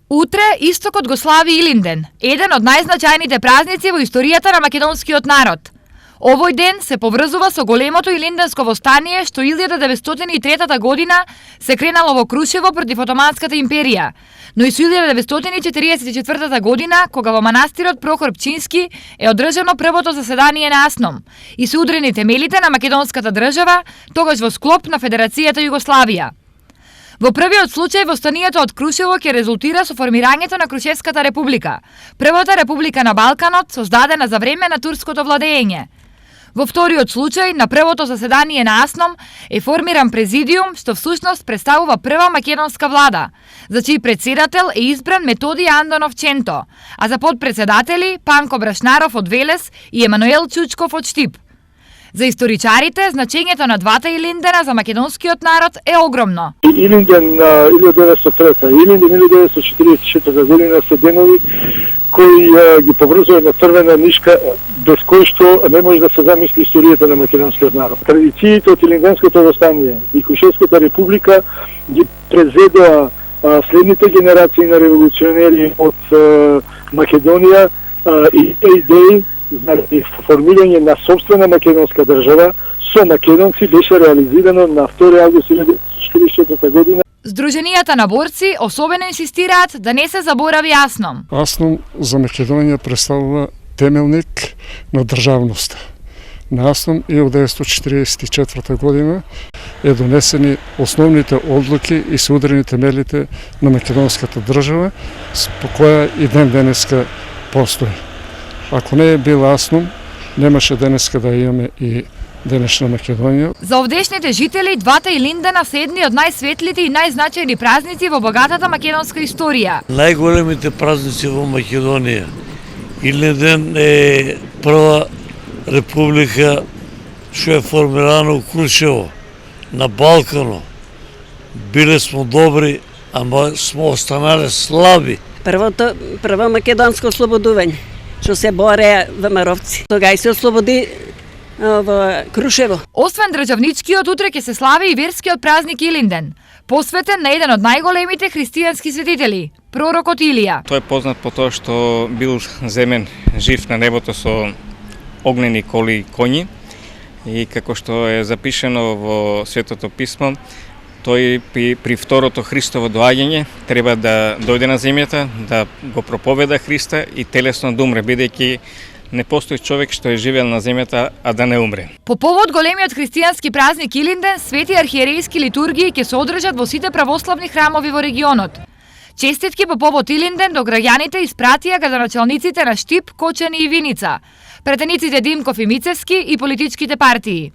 Утре истокот го слави Илинден, еден од најзначајните празници во историјата на македонскиот народ. Овој ден се поврзува со големото Илинденско востание што 1903 година се кренало во Крушево против Отоманската империја, но и со 1944 година кога во манастирот Прохор Пчински е одржано првото заседание на АСНОМ и се удрени темелите на македонската држава, тогаш во склоп на Федерацијата Југославија. Во првиот случај востанието од Крушево ќе резултира со формирањето на Крушевската република, првата република на Балканот создадена за време на турското владење. Во вториот случај, на првото заседание на АСНОМ е формиран президиум, што всушност представува прва македонска влада, за чиј председател е избран Методи Андонов Ченто, а за подпредседатели Панко Брашнаров од Велес и Емануел Чучков од Штип. За историчарите, значењето на двата Илиндена за македонскиот народ е огромно. Илинден 1903, Илинден 1944 година се денови кои ги поврзува на црвена нишка, без кој што не може да се замисли историјата на македонскиот народ. Традициите од Илинденското востание и Крушевската република ги презедоа следните генерации на револуционери од Македонија и идеи значи формирање на собствена македонска држава со македонци беше реализирано на 2 август 1944 година. Сдруженијата на борци особено инсистираат да не се заборави АСНОМ. АСНОМ за Македонија представува темелник на државноста. На АСНОМ и од 1944 година е донесени основните одлуки и се удрени темелите на македонската држава, по која и ден денеска постои. Ако не е бил АСНОМ, немаше денеска да имаме и денешна Македонија. За овдешните жители, двата Илиндена се едни од најсветлите и најзначајни празници во богатата македонска историја. Најголемите празници во Македонија. Илинден е прва република што е формирана у Крушево, на Балкано. Биле смо добри, ама смо останале слаби. Прво македонско ослободување, што се бореа ВМРО-вци. Тога и се ослободи во Крушево. Освен државничкиот, утре ќе се слави и верскиот празник Илинден, посветен на еден од најголемите христијански светители, пророкот Илија. Тој е познат по тоа што бил земен жив на небото со огнени коли и коњи и како што е запишено во Светото писмо, тој при второто Христово доаѓање треба да дојде на земјата, да го проповеда Христа и телесно да умре, бидејќи не постои човек што е живеел на земјата, а да не умре. По повод големиот христијански празник Илинден, свети архиерејски литургии ќе се одржат во сите православни храмови во регионот. Честитки по повод Илинден до граѓаните испратија градоначалниците на Штип, Кочани и Виница, претениците Димков и Мицевски и политичките партии.